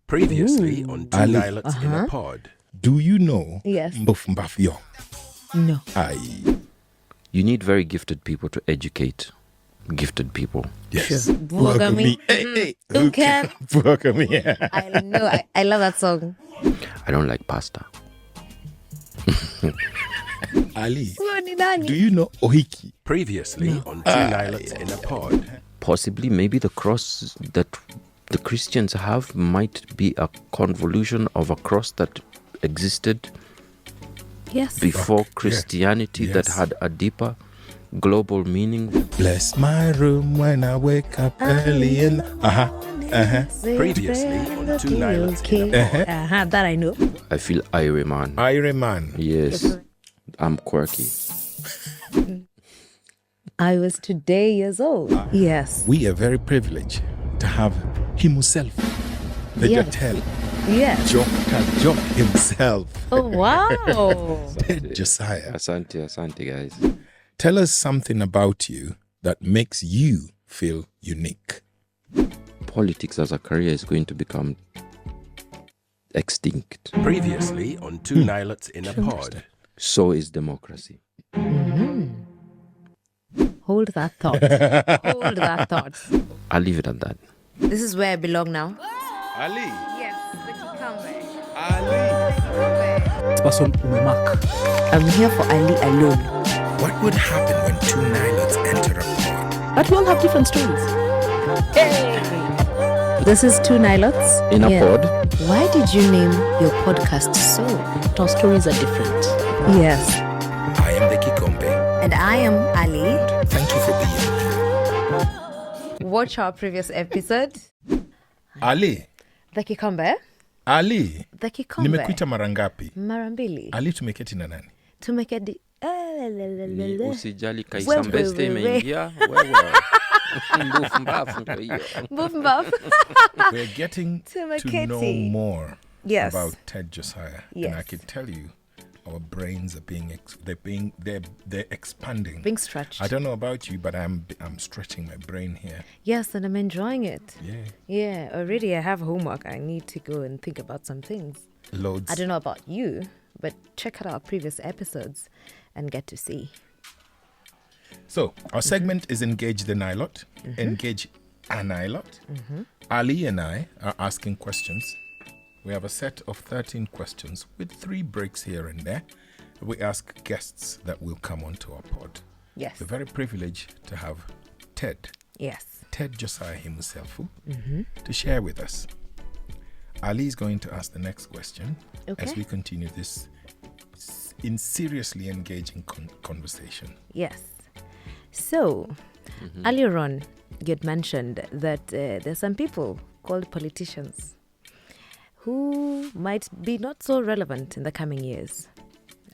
Previously on Two Ali. Nilotes in a Pod. Do you know Yes. Mbafyo? No. Aye. You need very gifted people to educate gifted people. Yes. Bugami. Hey. Who can? Bugami. I know. I love that song. I don't like pasta. Ali, Huyo ni nani? do you know Ohiki? Previously on Two Nilotes in a Pod. Possibly, maybe the cross that the Christians have might be a convolution of a cross that existed Yes. before Okay. Christianity that Yes. had a deeper global meaning. Bless my room when I wake up early and Previously on Two Nilotes in a Pod. That I know. I feel Iron Man. Iron Man. Yes, I'm quirky. I was today years old. Yes. We are very privileged to have him himself, the Yes. Jatel, Yes. Jock himself, Oh, wow. Ted Josiah. Asante, guys. Tell us something about you that makes you feel unique. Politics as a career is going to become extinct. Previously on Two Nilotes in a Pod. So is democracy. Hold that thought. Hold that thought. I'll leave it at that. This is where I belong now. Ali. Yes, the Kikombe. Ali. person umemark. I'm here for Ali alone. What would happen when two Nilotes enter a pod? But we all have different stories. This is Two Nilotes. In a pod? Why did you name your podcast so? But our stories are different. Yes. I am the Kikombe. And I am Ali. Thank you for being here. Watch our previous episode. Ali. The Kikombe. Ali. The Kikombe. Nimekuita mara ngapi? Mara mbili. Ali, tumeketi na nani? Tumekedi. Ni usijali Wewe, kaisambeste wewe. imeingia wewe. Mbufu mbafu ndio hiyo. Buff buff. We're getting to Tumeketi. know more Yes. about Ted Josiah, Yes. and I can tell you, our brains are they're expanding. Being stretched. I don't know about you, but I'm stretching my brain here. Yes, and I'm enjoying it. Yeah, Yeah, already I have homework. I need to go and think about some things. loads. I don't know about you, but check out our previous episodes and get to see. So our segment is Engage the Nilot. Engage a Nilot. Ali and I are asking questions. We have a set of 13 questions with 3 breaks here and there. We ask guests that will come onto our pod. Yes. We're very privileged to have Ted Josiah himself to share with us. Ali is going to ask the next question as Okay. we continue this in seriously engaging conversation. Yes. So, earlier on, you had mentioned that there's some people called politicians who might be not so relevant in the coming years,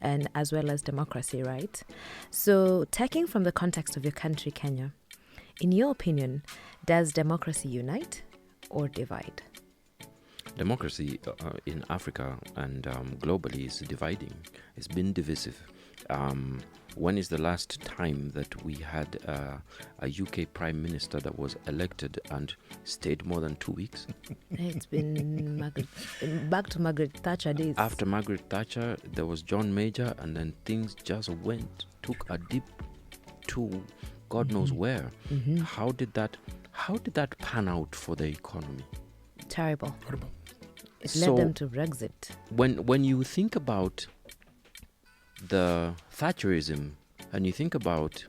and as well as democracy, right? So, taking from the context of your country, Kenya, in your opinion, does democracy unite or divide? Democracy in Africa and globally is dividing. It's been divisive. When is the last time that we had a UK Prime Minister that was elected and stayed more than 2 weeks? It's been back to Margaret Thatcher days. After Margaret Thatcher, there was John Major, and then things just took a dip to God knows where. How did that pan out for the economy? Terrible. Horrible. It led them to Brexit. When you think about the Thatcherism, and you think about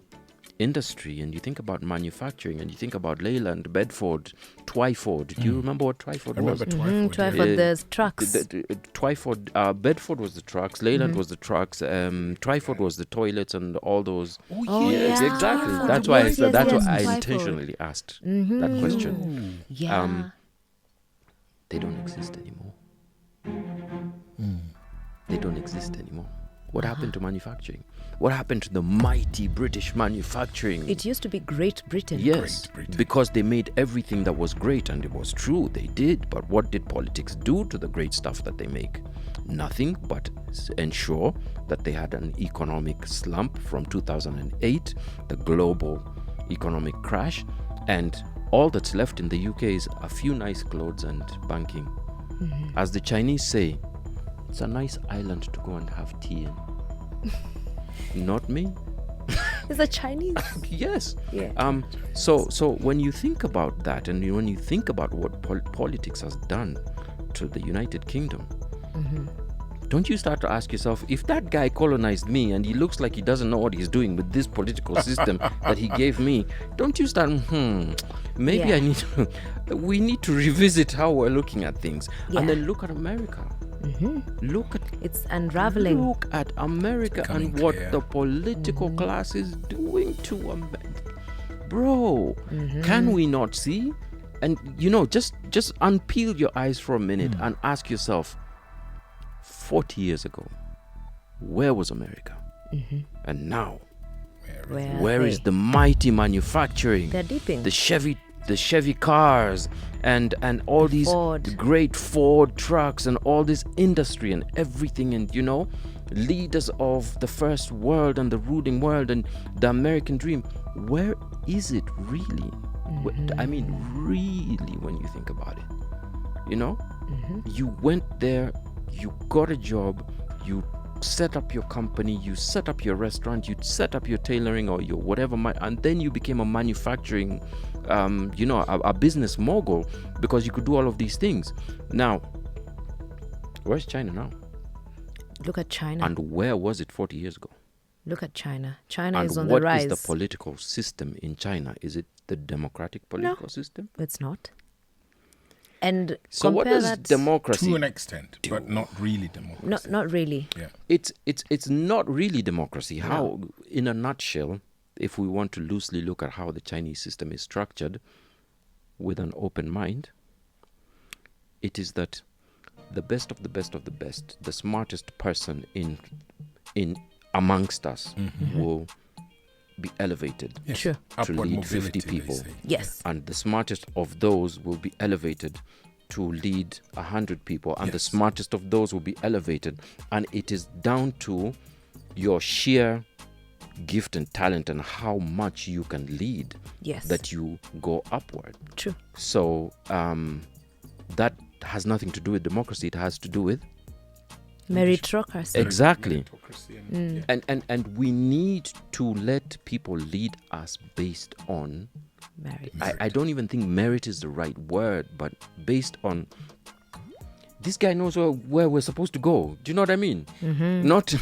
industry, and you think about manufacturing, and you think about Leyland, Bedford, Twyford. Do you remember what Twyford I was? remember Twyford. Twyford, there's trucks. Twyford, Bedford was the trucks, Leyland was the trucks, Twyford was the toilets and all those. Oh, Yes, yeah. exactly. Twyford. That's why I Yes, said. yes, That's yes, why I Twyford. intentionally asked that question. Ooh. Yeah. They don't exist anymore. They don't exist anymore. What happened to manufacturing? What happened to the mighty British manufacturing? It used to be Great Britain. Yes, Great Britain. because they made everything that was great, and it was true, they did. But what did politics do to the great stuff that they make? Nothing but ensure that they had an economic slump from 2008, the global economic crash, and all that's left in the UK is a few nice clothes and banking. As the Chinese say, it's a nice island to go and have tea in. Not me. It's a Chinese. Yes. Yeah. So when you think about that, and when you think about what politics has done to the United Kingdom, don't you start to ask yourself, if that guy colonized me and he looks like he doesn't know what he's doing with this political system that he gave me, don't you start, maybe Yeah. we need to revisit how we're looking at things. Yeah. And then look at America. Look at It's unraveling. Look at America becoming and what clear. the political class is doing to America. Bro, can we not see? And just unpeel your eyes for a minute and ask yourself, 40 years ago, where was America? And now, where is the mighty manufacturing? They're deeping. The Chevy cars and all these Ford. great Ford trucks and all this industry and everything, and leaders of the first world and the ruling world and the American dream. Where is it really? I mean, really, when you think about it, you went there, you got a job, you set up your company, you set up your restaurant, you set up your tailoring or your whatever, and then you became a manufacturing, a business mogul because you could do all of these things. Now, where's China now? Look at China. And where was it 40 years ago? Look at China. China And is on the what rise. is the political system in China? Is it the democratic political system? It's not. And So what compare does that democracy To an extent, but not really democracy. not really. Yeah. It's not really democracy. How, in a nutshell, if we want to loosely look at how the Chinese system is structured with an open mind, it is that the best of the best of the best, the smartest person in amongst us will be elevated Yes. Sure. to Upward lead mobility, 50 they people. say. Yes. And the smartest of those will be elevated to lead 100 people, and the Yes. smartest of those will be elevated, and it is down to your sheer gift and talent and how much you can lead Yes. that you go upward. True. So that has nothing to do with democracy. It has to do with Meritocracy. exactly. Meritocracy And we need to let people lead us based on, Merit. I don't even think merit is the right word, but based on, this guy knows where we're supposed to go. Do you know what I mean? Not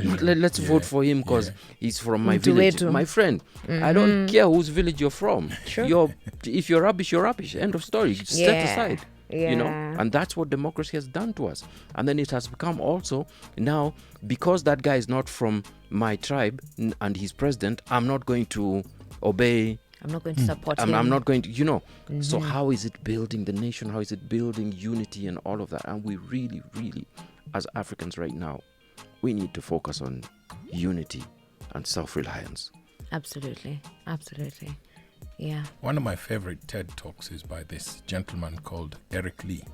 let's vote for him because he's from my village. Mtuwetu. My friend, I don't care whose village you're from. Sure. If you're rubbish, you're rubbish. End of story. Set aside. Yeah. And that's what democracy has done to us. And then it has become also now, because that guy is not from my tribe and he's president, I'm not going to obey. I'm not going to support him. I'm not going to, So how is it building the nation? How is it building unity and all of that? And we really, really, as Africans right now, we need to focus on unity and self-reliance. Absolutely. Absolutely. Yeah. One of my favorite TED Talks is by this gentleman called Eric Lee.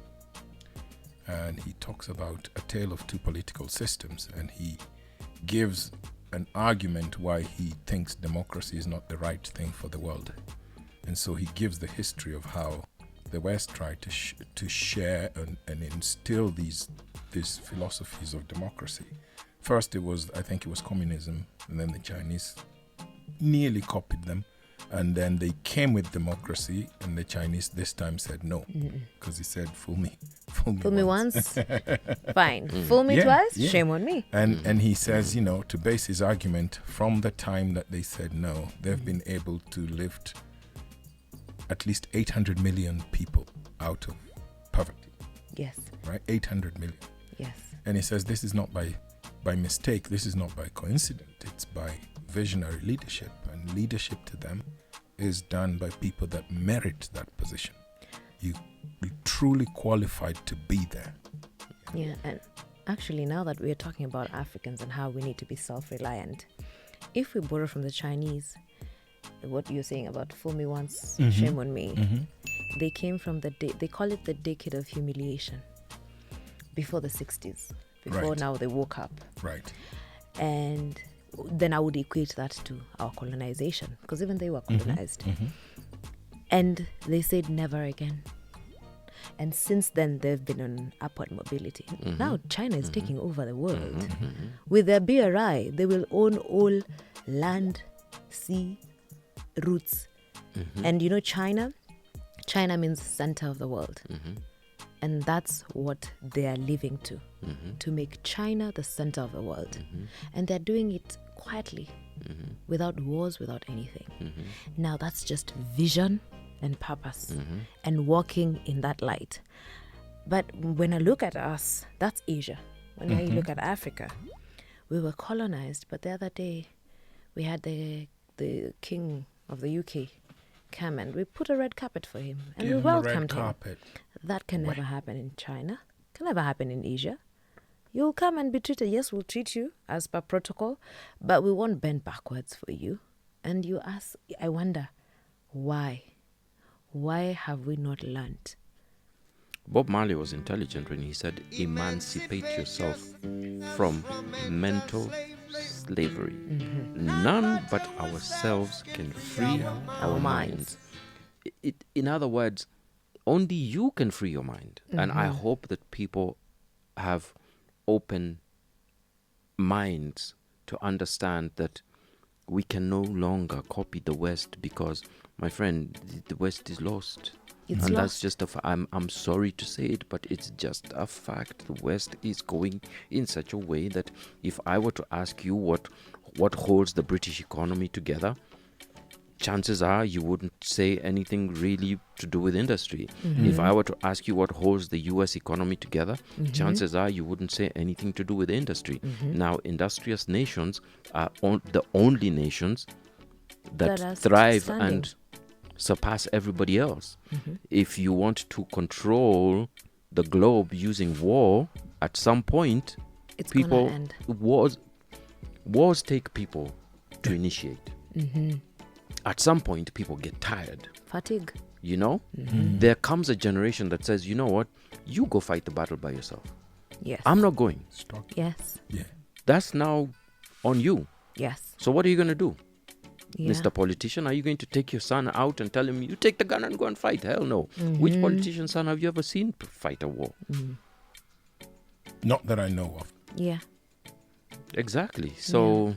And he talks about a tale of two political systems, and he gives an argument why he thinks democracy is not the right thing for the world. And so he gives the history of how the West tried to share and instill these philosophies of democracy. First, I think it was communism, and then the Chinese nearly copied them. And then they came with democracy, and the Chinese this time said no, because he said, fool me once. Fine. Fool me twice? Yeah. Shame on me. And he says, to base his argument, from the time that they said no, they've been able to lift at least 800 million people out of poverty, Yes. right? 800 million. Yes. And he says this is not by mistake, this is not by coincidence, it's by visionary leadership, and leadership to them is done by people that merit that position. You truly qualified to be there. Yeah. And actually, now that we're talking about Africans and how we need to be self-reliant, if we borrow from the Chinese, what you're saying about fool me once, shame on me, they came from they call it the decade of humiliation before the 60s, before Right. now they woke up. Right. And then I would equate that to our colonization, because even they were colonized. And they said never again. And since then, they've been on upward mobility. Now, China is taking over the world. With their BRI, they will own all land, sea, routes. And China means center of the world. And that's what they are living to make China the center of the world. And they're doing it quietly, without wars, without anything. Now, that's just vision and purpose and walking in that light. But when I look at us, that's Asia. When I look at Africa, we were colonized. But the other day, we had the king of the UK come and we put a red carpet for him and we welcomed him. That can never happen in China, can never happen in Asia. You'll come and be treated. Yes, we'll treat you as per protocol, but we won't bend backwards for you. And you ask, I wonder, why? Why have we not learned? Bob Marley was intelligent when he said, emancipate yourself from mental slavery. None but ourselves can free our minds. In other words, only you can free your mind. And I hope that people have open minds to understand that we can no longer copy the West because, my friend, the West is lost. It's and lost. that's just I'm sorry to say it, but it's just a fact. The West is going in such a way that if I were to ask you what holds the British economy together, chances are you wouldn't say anything really to do with industry. If I were to ask you what holds the US economy together, chances are you wouldn't say anything to do with industry. Now, industrious nations are the only nations that thrive and surpass everybody else. If you want to control the globe using war, at some point, It's people gonna end. wars take people to initiate. At some point, people get tired. Fatigue. There comes a generation that says, you know what, you go fight the battle by yourself. Yes. I'm not going. Yes. Yeah. That's now on you. Yes. So what are you going to do? Yeah. Mr. Politician, are you going to take your son out and tell him, you take the gun and go and fight? Hell no. Which politician's son have you ever seen fight a war? Not that I know of. Yeah. Exactly. So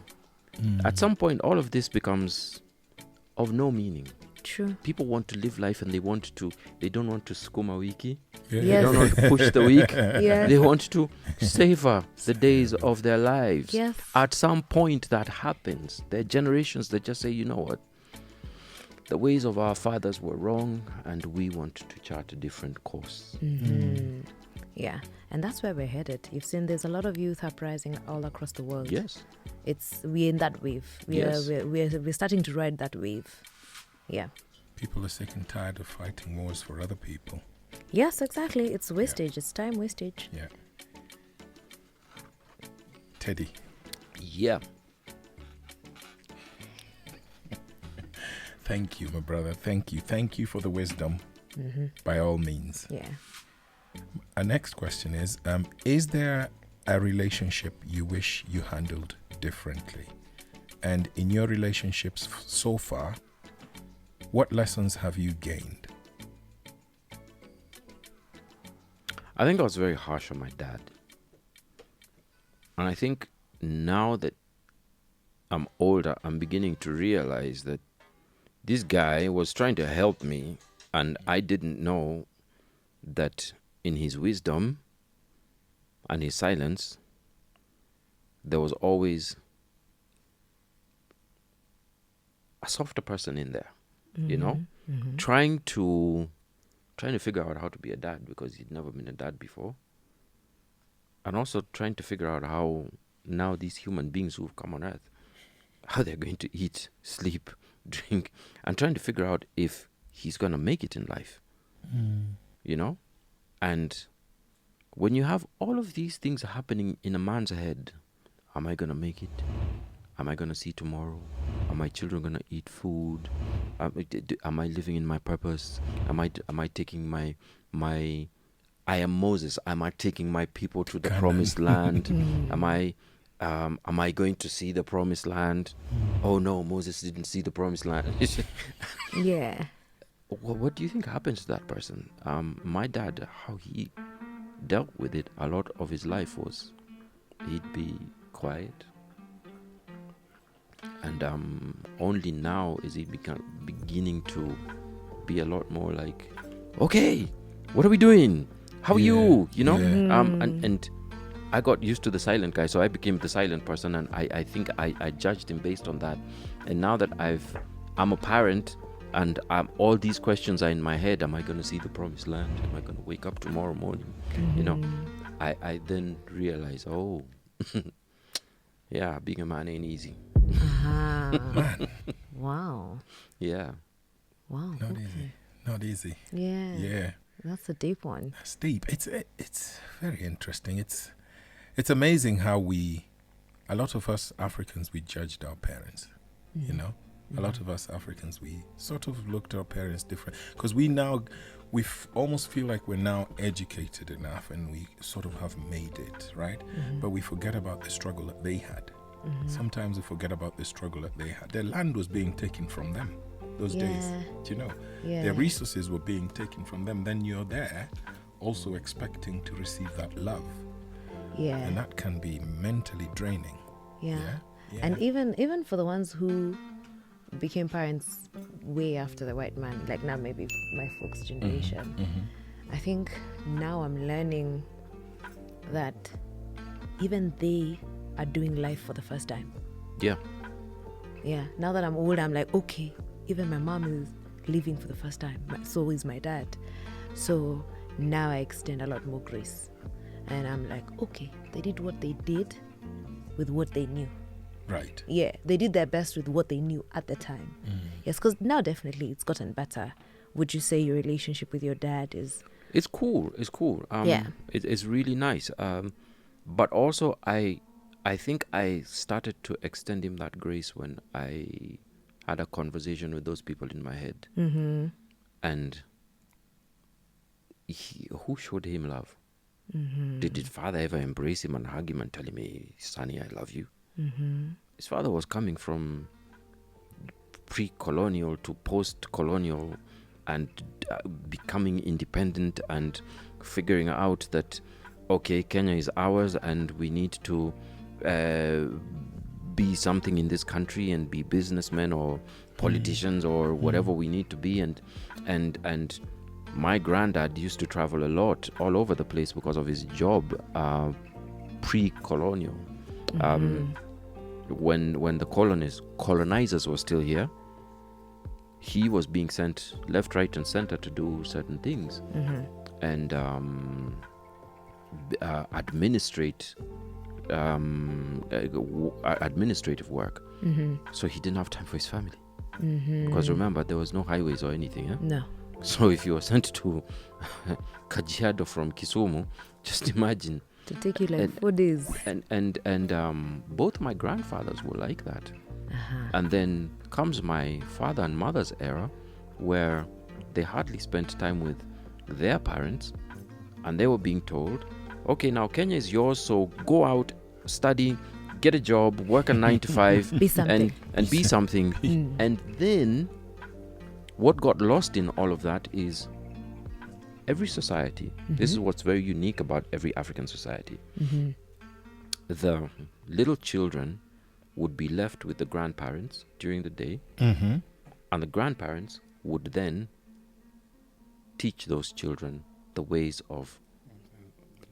at some point, all of this becomes of no meaning. True. People want to live life and they don't want to skuma wiki. Yeah. They Yes. don't want to push the week. Yeah. They want to savor the days of their lives. Yes. At some point that happens. There are generations that just say, you know what? The ways of our fathers were wrong and we want to chart a different course. Yeah. And that's where we're headed. You've seen there's a lot of youth uprising all across the world. Yes. We're in that wave. We're starting to ride that wave. Yeah. People are sick and tired of fighting wars for other people. Yes, exactly. It's wastage. It's time wastage. Yeah. Teddy. Yeah. Thank you, my brother. Thank you. Thank you for the wisdom, by all means. Yeah. Our next question is there a relationship you wish you handled differently? And in your relationships so far, what lessons have you gained? I think I was very harsh on my dad. And I think now that I'm older, I'm beginning to realize that this guy was trying to help me, and I didn't know that in his wisdom and his silence, there was always a softer person in there, trying to figure out how to be a dad because he'd never been a dad before. And also trying to figure out how now these human beings who've come on earth, how they're going to eat, sleep, drink, and trying to figure out if he's going to make it in life, And when you have all of these things happening in a man's head, am I going to make it? Am I going to see tomorrow? Are my children going to eat food? Am I living in my purpose? Am I taking my I am Moses. Am I taking my people to the promised land? Am I going to see the promised land? Oh no, Moses didn't see the promised land. Yeah. what do you think happens to that person? My dad, how he dealt with it a lot of his life was he'd be quiet, and only now is he beginning to be a lot more like, okay, what are we doing? How are you? You know? And I got used to the silent guy, so I became the silent person, and I think I judged him based on that. And now that I'm a parent, and all these questions are in my head, am I going to see the promised land? Am I going to wake up tomorrow morning? You know, I then realize, oh, yeah, being a man ain't easy. Man. Wow. Yeah. Wow. Not easy. Yeah. Yeah. That's a deep one. That's deep. It's very interesting. It's amazing how a lot of us Africans, we judged our parents, you know. A lot of us Africans, we sort of looked at our parents different, because we almost feel like we're now educated enough and we sort of have made it, right? But we forget about the struggle that they had. Sometimes we forget about the struggle that they had. Their land was being taken from them those days, do you know? Yeah. Their resources were being taken from them. Then you're there also expecting to receive that love. Yeah. And that can be mentally draining. Yeah. Yeah. And even for the ones who became parents way after the white man, like now maybe my folks' generation, I think now I'm learning that even they are doing life for the first time. Yeah. Yeah. Now that I'm older, I'm like, okay, even my mom is living for the first time. So is my dad. So now I extend a lot more grace. And I'm like, okay, they did what they did with what they knew. Right. Yeah, they did their best with what they knew at the time. Yes, because now definitely it's gotten better. Would you say your relationship with your dad is... It's cool. Yeah. It's really nice. But also, I think I started to extend him that grace when I had a conversation with those people in my head. And who showed him love? Did father ever embrace him and hug him and tell him, hey, Sonny, I love you? His father was coming from pre-colonial to post-colonial and becoming independent and figuring out that, okay, Kenya is ours and we need to be something in this country and be businessmen or politicians or whatever we need to be. And my granddad used to travel a lot all over the place because of his job pre-colonial. When the colonizers were still here, he was being sent left, right, and center to do certain things and administrative work. So he didn't have time for his family because remember, there was no highways or anything. No. So if you were sent to Kajiado from Kisumu, just imagine. To take you like 4 days. And both my grandfathers were like that. And then comes my father and mother's era, where they hardly spent time with their parents, and they were being told, okay, now Kenya is yours, so go out, study, get a job, work a 9 to 5, Be something. and be something. And then what got lost in all of that is every society, this is what's very unique about every African society. The little children would be left with the grandparents during the day, and the grandparents would then teach those children the ways of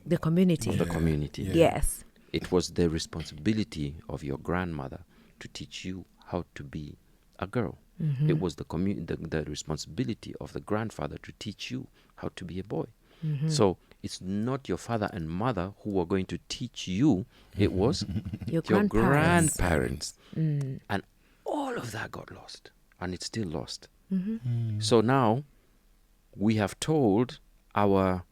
The community. the community. Yes. It was the responsibility of your grandmother to teach you how to be a girl. It was the responsibility of the grandfather to teach you how to be a boy. So it's not your father and mother who were going to teach you. It was Your your grandparents. grandparents. And all of that got lost. And it's still lost. So now we have told our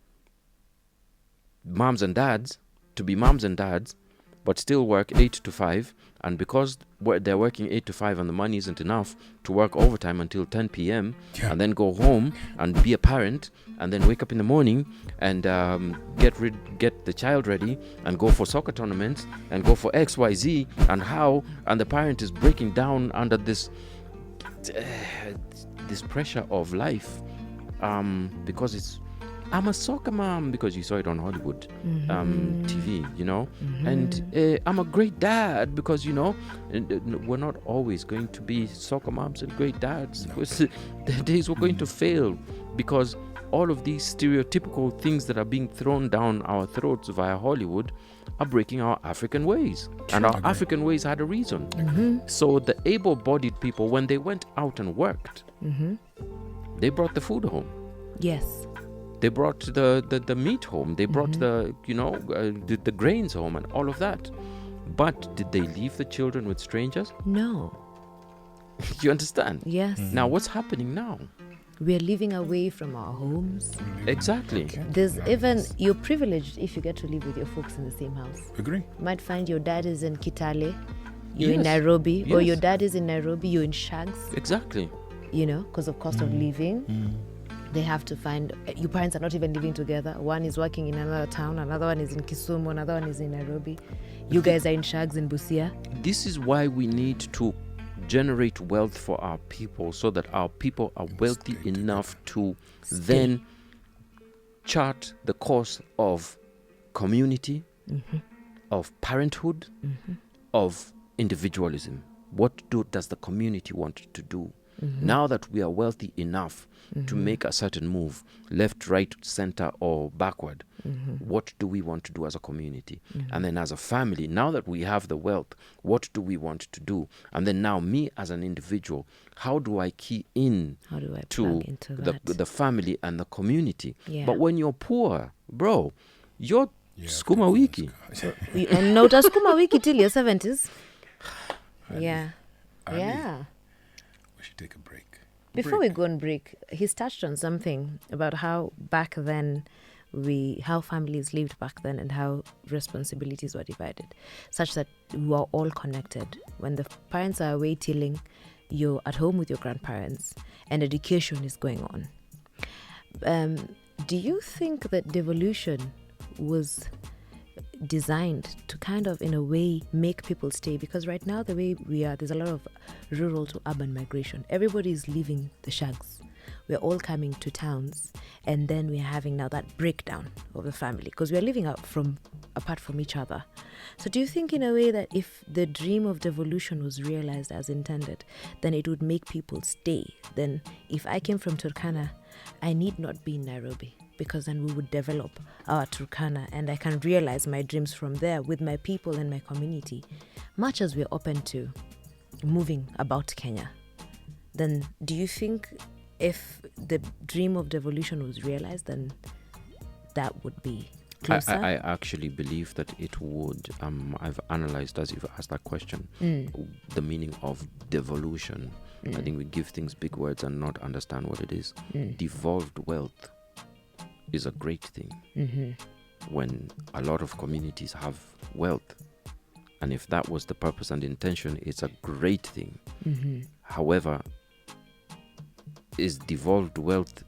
moms and dads to be moms and dads, but still work 8 to 5. And because they're working 8 to 5 and the money isn't enough to work overtime until 10 p.m. and then go home and be a parent and then wake up in the morning and get the child ready and go for soccer tournaments and go for XYZ and the parent is breaking down under this this pressure of life, because I'm a soccer mom, because you saw it on Hollywood TV, and I'm a great dad because, we're not always going to be soccer moms and great dads. The days we're going to fail, because all of these stereotypical things that are being thrown down our throats via Hollywood are breaking our African ways. And our African ways had a reason. So the able-bodied people, when they went out and worked, they brought the food home. Yes. They brought the meat home. They brought the grains home and all of that. But did they leave the children with strangers? No. You understand? Yes. Now, what's happening now? We're living away from our homes. Exactly. There's even, you're privileged if you get to live with your folks in the same house. Agree. You might find your dad is in Kitale, you're in Yes. Nairobi, or Yes. your dad is in Nairobi, you're in Shags, Exactly. because of cost of living. They have to find, your parents are not even living together. One is working in another town, another one is in Kisumu, another one is in Nairobi. You guys are in Shags in Busia. This is why we need to generate wealth for our people, so that our people are wealthy enough to then chart the course of community, of parenthood, of individualism. What does the community want to do? Now that we are wealthy enough to make a certain move, left, right, center, or backward, what do we want to do as a community? And then as a family, now that we have the wealth, what do we want to do? And then now me as an individual, how do I key in How do I to plug into that? the family and the community? Yeah. But when you're poor, bro, you're skuma wiki. And no, utasukuma wiki till your 70s. Yeah. Ali, Yeah. we should take a break. Before we go on break, he's touched on something about how back then how families lived back then and how responsibilities were divided, such that we were all connected. When the parents are away tilling, you're at home with your grandparents and education is going on. Do you think that devolution was designed to kind of, in a way, make people stay? Because right now, the way we are, there's a lot of rural to urban migration. Everybody's leaving the shags. We're all coming to towns, and then we're having now that breakdown of the family because we're living apart from each other. So do you think, in a way, that if the dream of devolution was realized as intended, then it would make people stay? Then if I came from Turkana, I need not be in Nairobi, because then we would develop our Turkana and I can realize my dreams from there with my people and my community. Much as we're open to moving about Kenya, then do you think if the dream of devolution was realized, then that would be closer? I actually believe that it would. I've analyzed, as you've asked that question, the meaning of devolution. I think we give things big words and not understand what it is. Devolved wealth is a great thing when a lot of communities have wealth. And if that was the purpose and intention, it's a great thing. However, is devolved wealth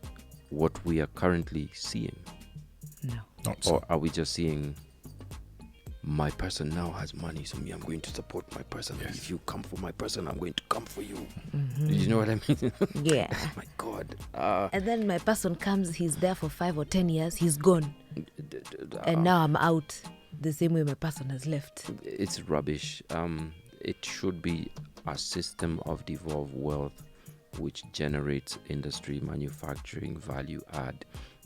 what we are currently seeing? No. Not so. Or are we just seeing my person now has money, so me, I'm going to support my person. Yes. If you come for my person, I'm going to come for you. You know what I mean? Yeah. My God. And then my person comes, he's there for 5 or 10 years, he's gone. And now I'm out the same way my person has left. It's rubbish. It should be a system of devolved wealth which generates industry, manufacturing, value add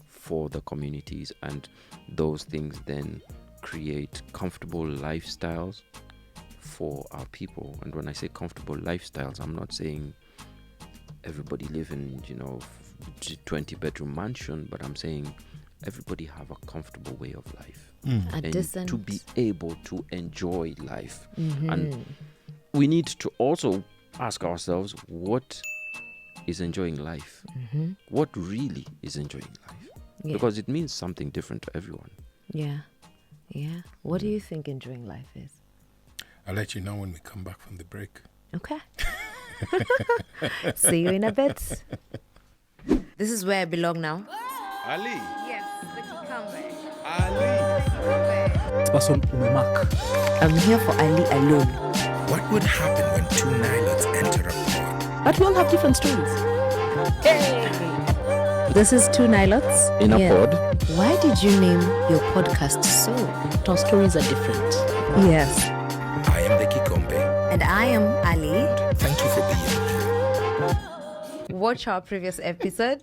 for the communities, and those things then create comfortable lifestyles for our people. And when I say comfortable lifestyles, I'm not saying everybody live in 20-bedroom mansion, but I'm saying everybody have a comfortable way of life and decent, to be able to enjoy life. And we need to also ask ourselves, what is enjoying life? What really is enjoying life? Yeah. Because it means something different to everyone. Yeah. What do you think enjoying life is? I'll let you know when we come back from the break. Okay. See you in a bit. This is where I belong now. Ali. Yes, the Kikombe. Ali. This person umemark. I'm here for Ali alone. What would happen when two Nilotes enter a pod? But we all have different stories. This is Two Nilotes In a pod. Why did you name your podcast so? Our stories are different. Yes. I am the Kikombe. And I am Ali. Thank you for being here. Watch our previous episode